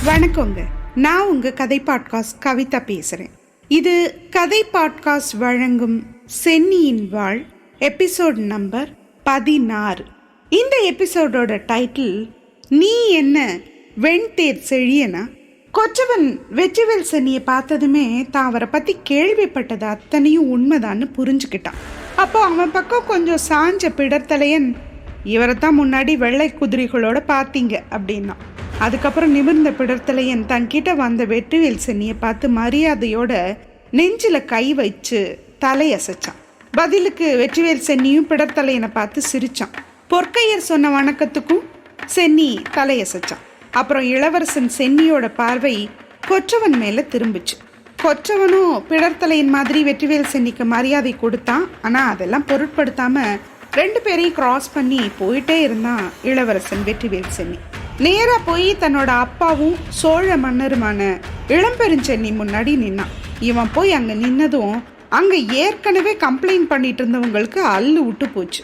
வணக்கங்க. நான் உங்க கதை பாட்காஸ்ட் கவிதா பேசுறேன். இது கதை பாட்காஸ்ட் வழங்கும் சென்னியின் வாழ் எபிசோட் நம்பர் 16. இந்த எபிசோடோட டைட்டில் நீ என்ன வெண்தேர் செழியனா. கொச்சவன் வெற்றிவேல் சென்னியை பார்த்ததுமே தான் அவரை பத்தி கேள்விப்பட்டது அத்தனையும் உண்மைதான்னு புரிஞ்சுக்கிட்டான். அப்போ அவன் பக்கம் கொஞ்சம் சாஞ்ச பிடர்த்தலையன், இவரைத்தான் முன்னாடி வெள்ளை குதிரைகளோட பார்த்தீங்க அப்படின்னா. அதுக்கப்புறம் நிமிர்ந்த பிடர்த்தலையன் தன்கிட்ட வந்த வெற்றிவேல் சென்னியை பார்த்து மரியாதையோட நெஞ்சில கை வச்சு தலையசைச்சான். பதிலுக்கு வெற்றிவேல் சென்னியும் பிடர்த்தலையனை பார்த்து சிரிச்சான். பொற்கையர் சொன்ன வணக்கத்துக்கும் சென்னி தலையசைச்சான். அப்புறம் இளவரசன் சென்னியோட பார்வை கொற்றவன் மேல திரும்பிச்சு. கொற்றவனும் பிடர்த்தலையின் மாதிரி வெற்றிவேல் சென்னிக்கு மரியாதை கொடுத்தான். ஆனா அதெல்லாம் பொருட்படுத்தாம 2 பேரையும் கிராஸ் பண்ணி போயிட்டே இருந்தான் இளவரசன் வெற்றிவேல் சென்னி. நேரா போய் தன்னோட அப்பாவும் சோழ மன்னருமான இளம்பெருஞ்சென்னி முன்னாடி நின்னான். இவன் போய் அங்க நின்னதும் அங்க ஏற்கனவே கம்ப்ளைண்ட் பண்ணிட்டு இருந்தவங்களுக்கு அல்லு விட்டு போச்சு.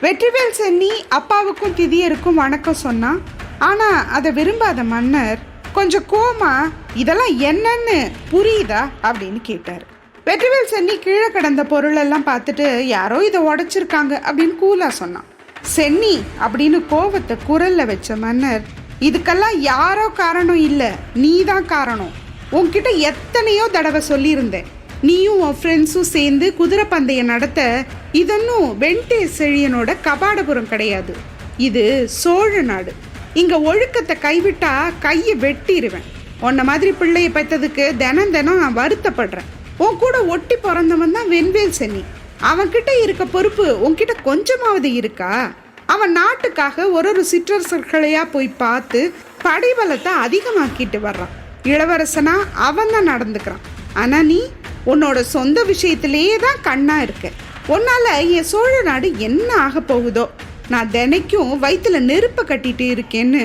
வெற்றிவேல் சென்னி அப்பாவுக்கும் திதியருக்கும் வணக்கம் சொன்னான். ஆனா அதை விரும்பாத மன்னர் கொஞ்சம் கோமா, இதெல்லாம் என்னன்னு புரியுதா அப்படின்னு கேட்டாரு. வெற்றிவேல் சென்னி கீழே கிடந்த பொருளெல்லாம் பார்த்துட்டு யாரோ இதை உடைச்சிருக்காங்க அப்படின்னு கூலா சொன்னான். சென்னி அப்படின்னு கோபத்தை குரல்ல வச்ச மன்னர், இதுக்கெல்லாம் யாரோ காரணம் இல்லை, நீ தான் காரணம். உன்கிட்ட எத்தனையோ தடவை சொல்லியிருந்தேன். நீயும் உன் ஃப்ரெண்ட்ஸும் சேர்ந்து குதிரை பந்தயம் நடத்த இதொன்னும் வெண்தேர் செழியனோட கபாடபுரம் கிடையாது, இது சோழ நாடு. இங்க ஒழுக்கத்தை கைவிட்டா கையை வெட்டிடுவேன். உன்ன மாதிரி பிள்ளைய பெற்றதுக்கு தினம் நான் வருத்தப்படுறேன். உன் கூட ஒட்டி பிறந்தவன் தான் வெண்வேல் சென்னி. அவன்கிட்ட இருக்க பொறுப்பு உன்கிட்ட கொஞ்சமாவது இருக்கா? அவன் நாட்டுக்காக ஒரு சிற்றரசர்களையா போய் பார்த்து படைபலத்தை அதிகமாக்கிட்டு வர்றான். இளவரசனா அவன் தான் நடந்துக்கிறான். ஆனா நீ உன்னோட சொந்த விஷயத்திலேயே தான் கண்ணா இருக்க. உன்னால என் சோழ நாடு என்ன ஆக போகுதோ. நான் தினைக்கும் வயிற்றுல நெருப்ப கட்டிட்டு இருக்கேன்னு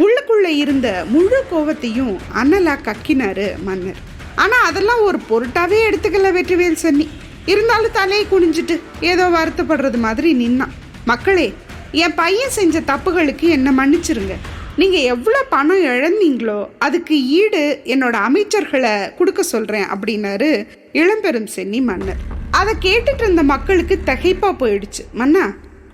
உள்ளுக்குள்ள இருந்த முழு கோவத்தையும் அனலா கக்கினாரு மன்னர். ஆனா அதெல்லாம் ஒரு பொருட்டாவே எடுத்துக்கல வெற்றிவேல் சென்னி. இருந்தாலும் தலையை குனிஞ்சிட்டு ஏதோ வருத்தப்படுறது மாதிரி நின்னான். மக்களே, என் பையன் செஞ்ச தப்புகளுக்கு என்னை மன்னிச்சிருங்க. நீங்க எவ்வளோ பணம் இழந்தீங்களோ அதுக்கு ஈடு என்னோட அமைச்சர்களை கொடுக்க சொல்றேன் அப்படின்னாரு இளம்பெரும் சென்னி மன்னர். அதை கேட்டுட்டு இருந்த மக்களுக்கு திகைப்பா போயிடுச்சு. மன்னா,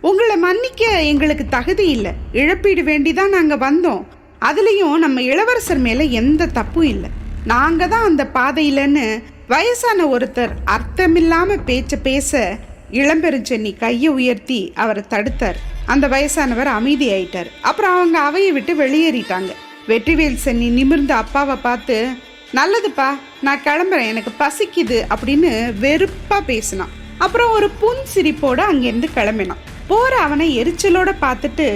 உங்களை மன்னிக்க எங்களுக்கு தகுதி இல்லை, இழப்பீடு வேண்டிதான் நாங்க வந்தோம். அதுலயும் நம்ம இளவரசர் மேல எந்த தப்பும் இல்லை, நாங்க தான் அந்த பாதையிலன்னு வயசான ஒருத்தர் அர்த்தமில்லாம பேச இளம்பெருஞ்சென்னி கையை உயர்த்தி அவரை தடுத்தார். அந்த வயசானவர் அமைதி ஆயிட்டார். அப்புறம் அவங்க அவையை விட்டு வெளியேறிட்டாங்க. வெற்றிவேல் சென்னி நிமிர்ந்த அப்பாவை பார்த்து, நல்லதுப்பா, நான் கிளம்புறேன், எனக்கு பசிக்குது அப்படின்னு வெறுப்பா பேசினான். அப்புறம் ஒரு புன் சிரிப்போட அங்கிருந்து கிளம்பினான். போற அவனை எரிச்சலோட பார்த்துட்டு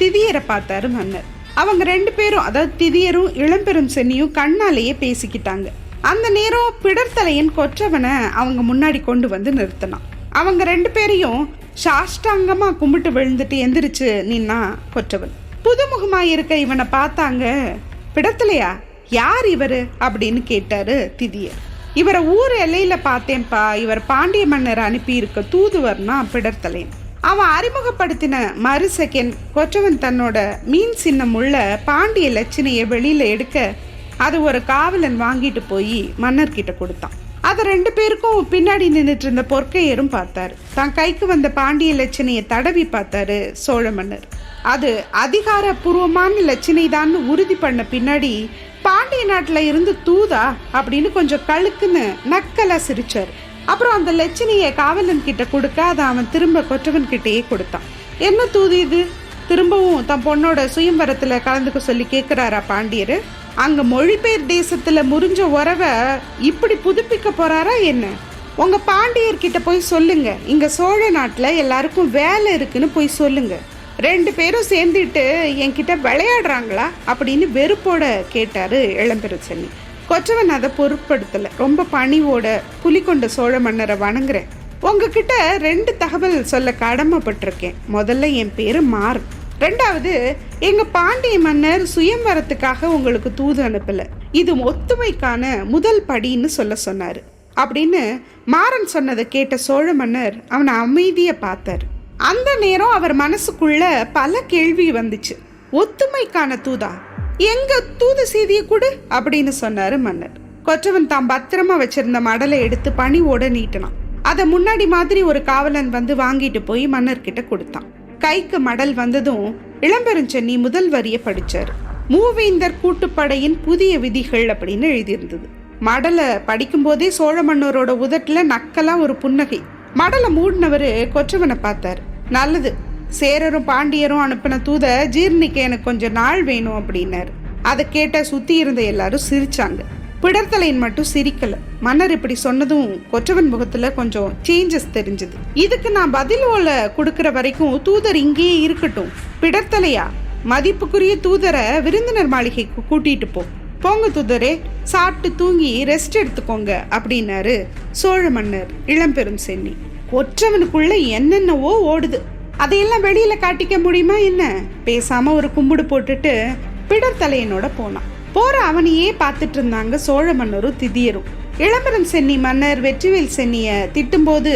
திதியரை பார்த்தாரு மன்னர். அவங்க 2 பேரும், அதாவது திதியரும் இளம்பெரும் சென்னியும் கண்ணாலேயே பேசிக்கிட்டாங்க. அந்த நேரம் பிடர்த்தலையன் கொற்றவனை அவங்க முன்னாடி கொண்டு வந்து நிறுத்தினான். அவங்க 2 பேரையும் சாஷ்டாங்கமா கும்பிட்டு விழுந்துட்டு எந்திரிச்சு நின்னா கொற்றவன். புதுமுகமா இருக்க இவனை பார்த்தாங்க. பிடர்த்தலையா, யார் இவரு அப்படின்னு கேட்டாரு திதியர். இவரை ஊர் எல்லையில பார்த்தேன்ப்பா, இவர் பாண்டிய மன்னர் அனுப்பி இருக்க தூதுவர்னா பிடர்த்தலையன். அவன் அறிமுகப்படுத்தின மறு செகண்ட் கொற்றவன் தன்னோட மீன் சின்னம் உள்ள பாண்டிய லட்சணையை வெளியில எடுக்க அது ஒரு காவலன் வாங்கிட்டு போய் மன்னர்கிட்ட கொடுத்தான். அதை 2 பேருக்கும் பின்னாடி நின்றுட்டு இருந்த பொற்கையரும் பார்த்தாரு. தான் கைக்கு வந்த பாண்டிய லட்சணையை தடவி பார்த்தாரு சோழ மன்னர். அது அதிகாரப்பூர்வமான லட்சணை தான் உறுதி பண்ண பின்னாடி பாண்டிய நாட்டுல இருந்து தூதா அப்படின்னு கொஞ்சம் கழுக்குன்னு நக்கலா சிரிச்சாரு. அப்புறம் அந்த லட்சணையை காவலன் கிட்ட கொடுக்க அதை அவன் திரும்ப கொற்றவன் கிட்டேயே கொடுத்தான். என்ன தூது இது? திரும்பவும் தன் பொண்ணோட சுயம்பரத்துல கலந்துக்க சொல்லி கேட்கிறாரா பாண்டியர்? அங்க மொழிபெயர் தேசத்துல முறிஞ்ச உறவை இப்படி புதுப்பிக்க போறாரா என்ன? உங்க பாண்டியர்கிட்ட போய் சொல்லுங்க, இங்க சோழ நாட்டுல எல்லாருக்கும் வேலை இருக்குன்னு போய் சொல்லுங்க. 2 பேரும் சேர்ந்துட்டு என்கிட்ட விளையாடுறாங்களா அப்படின்னு வெறுப்போட கேட்டாரு இளம்பெரும் சென்னி. கொற்றவன் அதை பொருட்படுத்தல. ரொம்ப பணிவோட புலிகொண்ட சோழ மன்னரை வணங்குறேன். உங்ககிட்ட 2 தகவல் சொல்ல கடமைப்பட்டிருக்கேன். முதல்ல என் பேரு மாறன். 2வது, எங்க பாண்டிய மன்னர் சுயம்வரத்துக்காக உங்களுக்கு தூது அனுப்பல, இது ஒத்துமைக்கான முதல் படின்னு சொல்ல சொன்னாரு அப்படின்னு மாறன் சொன்னதை கேட்ட சோழ மன்னர் அவனை அமைதியை பார்த்தார். அந்த நேரம் அவர் மனசுக்குள்ள பல கேள்வி வந்துச்சு. ஒத்துமைக்கான தூதா? எங்க தூது செய்திய கொடு அப்படின்னு சொன்னாரு மன்னர். கொற்றவன் தாம் பத்திரமா வச்சிருந்த மடலை எடுத்து பணிவோட நீட்டினான். அதை முன்னாடி மாதிரி ஒரு காவலன் வந்து வாங்கிட்டு போய் மன்னர்கிட்ட கொடுத்தான். கைக்கு மடல் வந்ததும் இளம்பெருஞ்சென்னி முதல் வரிய படிச்சாரு. மூவேந்தர் கூட்டுப்படையின் புதிய விதிகள் அப்படின்னு எழுதியிருந்தது. மடலை படிக்கும் போதே சோழ மன்னரோட உதட்டுல நக்கலா ஒரு புன்னகை. மடலை மூடினவரு கொற்றவனை பார்த்தாரு. நல்லது, சேரரும் பாண்டியரும் அனுப்பின தூத ஜீர்ணிக்க எனக்கு கொஞ்சம் நாள் வேணும் அப்படின்னாரு. அதை கேட்ட சுத்தி இருந்த எல்லாரும் சிரிச்சாங்க. பிடர்த்தலையன் மட்டும் சிரிக்கல. மன்னர் இப்படி சொன்னதும் கொற்றவன் முகத்துல கொஞ்சம் சேஞ்சஸ் தெரிஞ்சது. இதுக்கு நான் பதில் ஓல கொடுக்கற வரைக்கும் தூதர் இங்கேயே இருக்கட்டும். பிடர்த்தலையா, மதிப்புக்குரிய தூதரை விருந்தினர் மாளிகைக்கு கூட்டிட்டு போங்க தூதரே, சாப்பிட்டு தூங்கி ரெஸ்ட் எடுத்துக்கோங்க அப்படின்னாரு சோழ மன்னர் இளம்பெரும் சென்னி. கொற்றவனுக்குள்ள என்னென்னவோ ஓடுது. அதையெல்லாம் வெளியில காட்டிக்க முடியுமா என்ன? பேசாம ஒரு கும்பிடு போட்டுட்டு பிடர்த்தலையனோட போனான். போற அவனையே பார்த்துட்டு இருந்தாங்க சோழ மன்னரும் திதியரும். இளம்பெரும் சென்னி மன்னர் வெற்றிவேல் சென்னிய திட்டும் போது,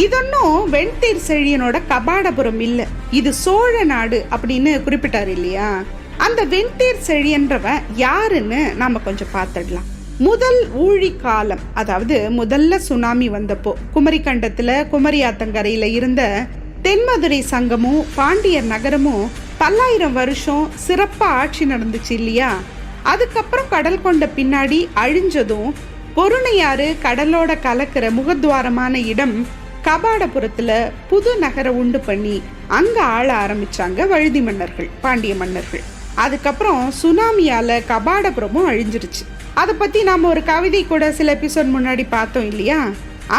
இதொன்னும் வெண்தீர் செழியனோட கபாடபுரம் இல்ல, இது சோழ நாடு அப்படின்னு குறிப்பிட்டாரு இல்லையா? அந்த வெண்தீர் செழியன்றவன் யாருன்னு நாம கொஞ்சம் பார்த்துடலாம். முதல் ஊழி காலம், அதாவது முதல்ல சுனாமி வந்தப்போ குமரி கண்டத்துல குமரி ஆத்தங்கரையில இருந்த தென்மதுரை சங்கமும் பாண்டியர் நகரமும் 1000 வருஷம் சிறப்பா ஆட்சி நடந்துச்சு இல்லையா? அதுக்கப்புறம் கடல் கொண்ட பின்னாடி அழிஞ்சதும் பொருணையாறு கடலோட கலக்கிற முகத்வாரமான இடம் கபாடபுரத்துல புது நகரை உண்டு பண்ணி அங்க ஆள ஆரம்பிச்சாங்க வழுதி மன்னர்கள், பாண்டிய மன்னர்கள். அதுக்கப்புறம் சுனாமியால கபாடபுரமும் அழிஞ்சிருச்சு. அதை பத்தி நாம ஒரு கவிதை கூட சில எபிசோட் முன்னாடி பார்த்தோம் இல்லையா?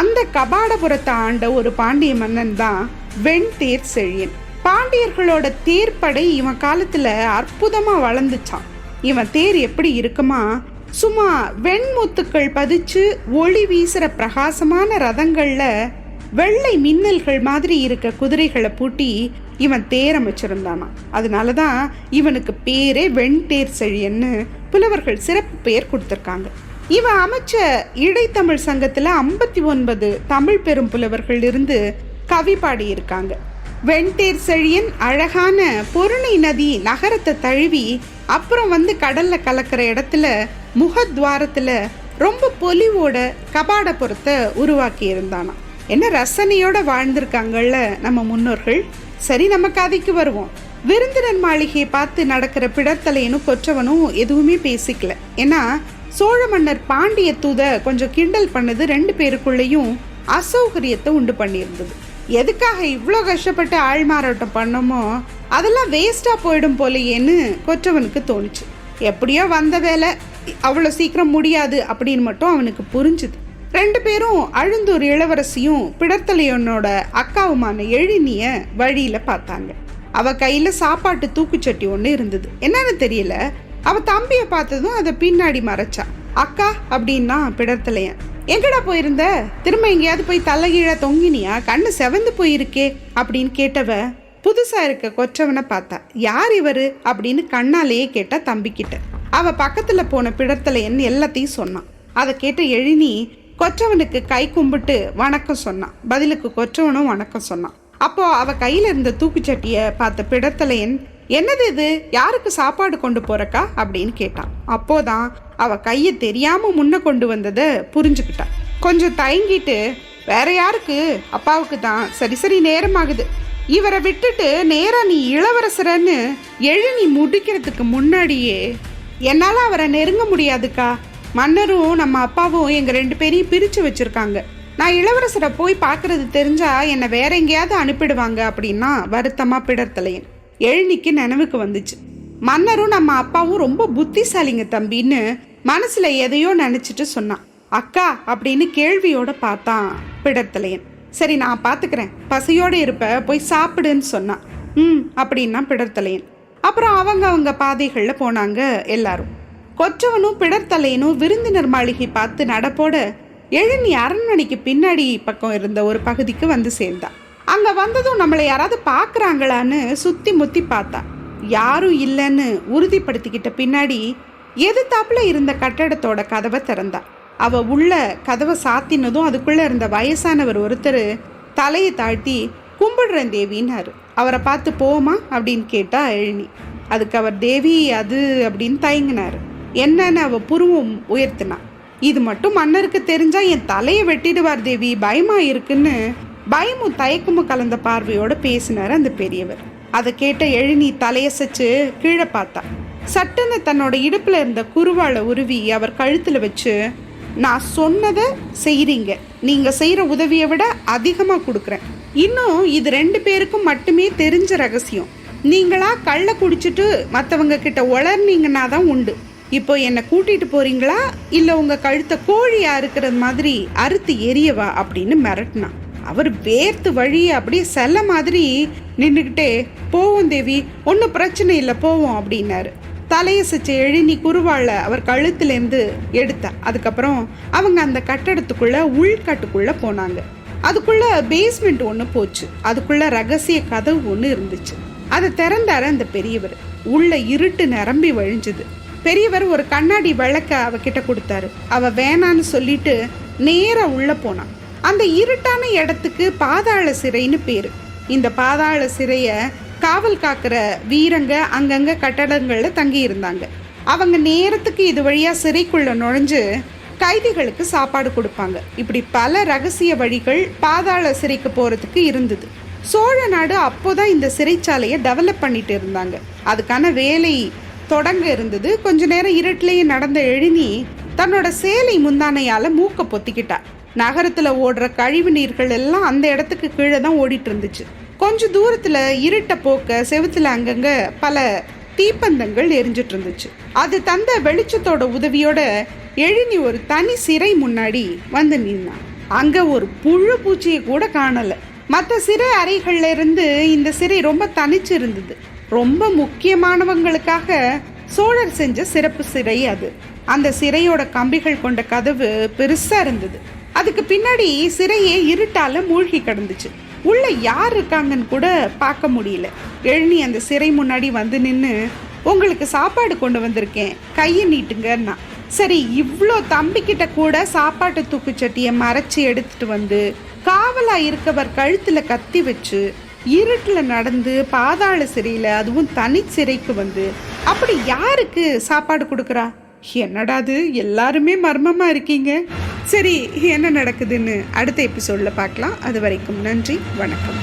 அந்த கபாடபுரத்தை ஆண்ட ஒரு பாண்டிய மன்னன் தான் வெண்தேர் செழியன். பாண்டியர்களோட தேர்ப்படை இவன் காலத்துல அற்புதமா வளர்ந்துச்சான். இவன் தேர் எப்படி இருக்குமா, சும்மா வெண்முத்துக்கள் பதிச்சு ஒளி வீசுற பிரகாசமான ரதங்கள்ல வெள்ளை மின்னல்கள் மாதிரி இருக்க குதிரைகளை பூட்டி இவன் தேர் அமைச்சிருந்தானா. அதனாலதான் இவனுக்கு பேரே வெண்தேர் செழியன்னு புலவர்கள் சிறப்பு பெயர் கொடுத்திருக்காங்க. இவன் அமைச்ச இடைத்தமிழ் சங்கத்துல 59 தமிழ் பெரும் புலவர்கள் இருந்து கவி பாடி இருக்காங்க. வெண்தேர் செழியன் அழகான பொருணை நதி நகரத்தை தழுவி அப்புறம் வந்து கடல்ல கலக்கிற இடத்துல முகத்வாரத்துல ரொம்ப பொலிவோட கபாடபுரத்தை உருவாக்கி இருந்தானா. என்ன ரசனையோட வாழ்ந்திருக்காங்கல்ல நம்ம முன்னோர்கள். சரி, நம்ம கதைக்கு வருவோம். விருந்தினர் மாளிகையை பார்த்து நடக்கிற பிடர்த்தலையனும் கொற்றவனும் எதுவுமே பேசிக்கல. ஏன்னா சோழ மன்னர் பாண்டிய தூத கொஞ்சம் கிண்டல் பண்ணது 2 பேருக்குள்ளேயும் அசௌகரியத்தை உண்டு பண்ணியிருந்தது. எதுக்காக இவ்வளோ கஷ்டப்பட்டு ஆள்மாறாட்டம் பண்ணோமோ அதெல்லாம் வேஸ்டா போயிடும் போலையேன்னு கொற்றவனுக்கு தோணுச்சு. எப்படியோ வந்த வேலை அவ்வளோ சீக்கிரம் முடியாது அப்படின்னு மட்டும் அவனுக்கு புரிஞ்சுது. 2 பேரும் அழுந்தூர் இளவரசியும் பிடர்த்தலையனோட அக்காவுமான எழினிய வழியில பார்த்தாங்க. அவ கையில சாப்பாட்டு தூக்குச்சட்டி ஒன்று இருந்தது. என்னன்னு தெரியல, அவ தம்பிய பார்த்ததும் அதை பின்னாடி மறைச்சா. அக்கா அப்படின்னா பிடர்த்தலையன். எங்கடா போயிருந்த? திரும்ப எங்கேயாவது போய் தலைகீழ தொங்கினியா? கண்ணு செவந்து போயிருக்கே அப்படின்னு கேட்டவ புதுசா இருக்க கொற்றவனை பார்த்தா. யார் இவரு அப்படின்னு கண்ணாலேயே கேட்டா தம்பிக்கிட்ட. அவ பக்கத்துல போன பிடர்த்தலையன் எல்லாத்தையும் சொன்னான். அதை கேட்ட எழினி கொற்றவனுக்கு கை கும்பிட்டு வணக்கம் சொன்னான். பதிலுக்கு கொற்றவனும் வணக்கம் சொன்னான். அப்போ அவ கையில இருந்த தூக்குச்சட்டிய பார்த்த பிடர்த்தலையன், என்னது இது, யாருக்கு சாப்பாடு கொண்டு போறக்கா அப்படின்னு கேட்டான். அப்போதான் அவ கையை தெரியாம முன்ன கொண்டு வந்ததை புரிஞ்சுக்கிட்டான். கொஞ்சம் தயங்கிட்டு, வேற யாருக்கு? அப்பாவுக்கு தான். சரி சரி, நேரமாகுது, இவரை விட்டுட்டு நேரா நீ இளவரசரன்னு எழினி முடிக்கிறதுக்கு முன்னாடியே, என்னால அவரை நெருங்க முடியாதுக்கா, மன்னரும் நம்ம அப்பாவும் எங்க 2 பேரையும் பிரிச்சு வச்சிருக்காங்க, நான் இளவரசரை போய் பார்க்கறது தெரிஞ்சா என்னை வேற எங்கேயாவது அனுப்பிடுவாங்க அப்படின்னா வருத்தமா பிடர்த்தலையன். எழினிக்கு நினைவுக்கு வந்துச்சு, மன்னரும் நம்ம அப்பாவும் ரொம்ப புத்திசாலிங்க தம்பின்னு மனசுல எதையோ நினைச்சிட்டு சொன்னான். அக்கா அப்படின்னு கேள்வியோட பார்த்தான் பிடர்த்தலையன். சரி, நான் பாத்துக்கிறேன், பசியோட இருப்ப, போய் சாப்பிடுன்னு சொன்னான். அப்படின்னா பிடர்த்தலையன். அப்புறம் அவங்க பாதைகள்ல போனாங்க எல்லாரும். கொற்றவனும் பிடர்த்தலையனும் விருந்தினர் மாளிகை பார்த்து நடப்போட எழினி அரண்மனைக்கு பின்னாடி பக்கம் இருந்த ஒரு பகுதிக்கு வந்து சேர்ந்தான். அங்க வந்ததும் நம்மளை யாராவது பாக்குறாங்களான்னு சுத்தி முத்தி பார்த்தா. யாரும் இல்லைன்னு உறுதிப்படுத்திக்கிட்ட பின்னாடி எதிர்த்தாப்புல இருந்த கட்டடத்தோட கதவை திறந்தா. அவ உள்ள கதவை சாத்தினதும் அதுக்குள்ள இருந்த வயசானவர் ஒருத்தர் தலையை தாழ்த்தி கும்பிடுறேன் தேவின்னாரு. அவரை பார்த்து போமா அப்படின்னு கேட்டா எழினி. அதுக்கு அவர் தேவி அது அப்படின்னு தயங்கினார். என்னன்னு அவ புருவம் உயர்த்தினா. இது மட்டும் மன்னருக்கு தெரிஞ்சா என் தலையை வெட்டிடுவார் தேவி, பயமா இருக்குன்னு பயமும் தயக்கமும் கலந்த பார்வையோட பேசினார் அந்த பெரியவர். அதை கேட்ட எழினி தலையசைச்சு கீழே பார்த்தா. சட்டுன்னு தன்னோட இடுப்புல இருந்த குருவாளை உருவி அவர் கழுத்துல வச்சு, நான் சொன்னதை செய்றீங்க, நீங்க செய்யற உதவியை விட அதிகமா கொடுக்குறேன். இன்னும் இது 2 பேருக்கும் மட்டுமே தெரிஞ்ச ரகசியம். நீங்களா கள்ள குடிச்சிட்டு மற்றவங்க கிட்ட உளர்னீங்கன்னா தான் உண்டு. இப்போ என்னை கூட்டிட்டு போறீங்களா இல்லை உங்க கழுத்தை கோழியா இருக்கிற மாதிரி அறுத்து எரியவா அப்படின்னு மிரட்டினான். அவர் வேர்த்து வழி அப்படியே செல்ல மாதிரி நின்றுக்கிட்டே, போவோம் தேவி, ஒன்றும் பிரச்சனை இல்லை போவோம் அப்படின்னாரு. தலையசைச்ச எழினி குருவாள அவர் கழுத்துலேருந்து எடுத்தா. அதுக்கப்புறம் அவங்க அந்த கட்டடத்துக்குள்ள உள்கட்டுக்குள்ள போனாங்க. அதுக்குள்ள பேஸ்மெண்ட் ஒன்று போச்சு. அதுக்குள்ள ரகசிய கதவு ஒன்று இருந்துச்சு. அதை திறந்தாரு அந்த பெரியவர். உள்ள இருட்டு நிரம்பி வழிஞ்சுது. பெரியவர் ஒரு கண்ணாடி விளக்க அவகிட்ட கொடுத்தாரு. அவ வேணான்னு சொல்லிட்டு நேரா உள்ள போனான். அந்த இருட்டான இடத்துக்கு பாதாள சிறைன்னு பேரு. இந்த பாதாள சிறைய காவல் காக்கிற வீரங்க அங்கங்க கட்டடங்கள்ல தங்கி இருந்தாங்க. அவங்க நேரத்துக்கு இது வழியா சிறைக்குள்ள நுழைஞ்சு கைதிகளுக்கு சாப்பாடு கொடுப்பாங்க. இப்படி பல ரகசிய வழிகள் பாதாள சிறைக்கு போறதுக்கு இருந்தது. சோழ நாடு அப்போதான் இந்த சிறைச்சாலையை டெவலப் பண்ணிட்டு இருந்தாங்க. அதுக்கான வேலை தொடங்க இருந்தது. கொஞ்ச நேரம் இருட்டிலேயே நடந்த எழினி தன்னோட சேலை முந்தானையால மூக்க பொத்திக்கிட்டா. நகரத்துல ஓடுற கழிவு நீர்கள் எல்லாம் அந்த இடத்துக்கு கீழே தான் ஓடிட்டு இருந்துச்சு. கொஞ்ச தூரத்துல இருட்ட போக்க செவுத்துல அங்கங்க பல தீப்பந்தங்கள் எரிஞ்சிட்டு இருந்துச்சு. அது தந்த வெளிச்சத்தோட உதவியோட எழினி ஒரு தனி சிறை முன்னாடி வந்து நின்னான். அங்க ஒரு புழு பூச்சியை கூட காணல. மற்ற சிறை அறைகள்ல இருந்து இந்த சிறை ரொம்ப தனிச்சு இருந்தது. ரொம்ப முக்கியமானவங்களுக்காக சோழர் செஞ்ச சிறப்பு சிறை அது. அந்த சிறையோட கம்பிகள் கொண்ட கதவு பெருசா இருந்தது. அதுக்கு பின்னாடி சிறையே இருட்டால மூழ்கி கிடந்துச்சு. உள்ள யார் இருக்காங்கன்னு கூட பார்க்க முடியல. எழினி அந்த சிறை முன்னாடி வந்து நின்று, உங்களுக்கு சாப்பாடு கொண்டு வந்திருக்கேன், கையை நீட்டுங்கன்னா. சரி, இவ்வளோ தம்பிக்கிட்ட கூட சாப்பாட்டு தூக்குச்சட்டியை மறைச்சி எடுத்துட்டு வந்து காவலா இருக்கவர் கழுத்துல கத்தி வச்சு இருட்டில் நடந்து பாதாள சிறையில், அதுவும் தனி சிறைக்கு வந்து அப்படி யாருக்கு சாப்பாடு கொடுக்குறா? என்னடாது எல்லாருமே மர்மமாக இருக்கீங்க. சரி, என்ன நடக்குதுன்னு அடுத்த எபிசோடில் பார்க்கலாம். அது வரைக்கும் நன்றி, வணக்கம்.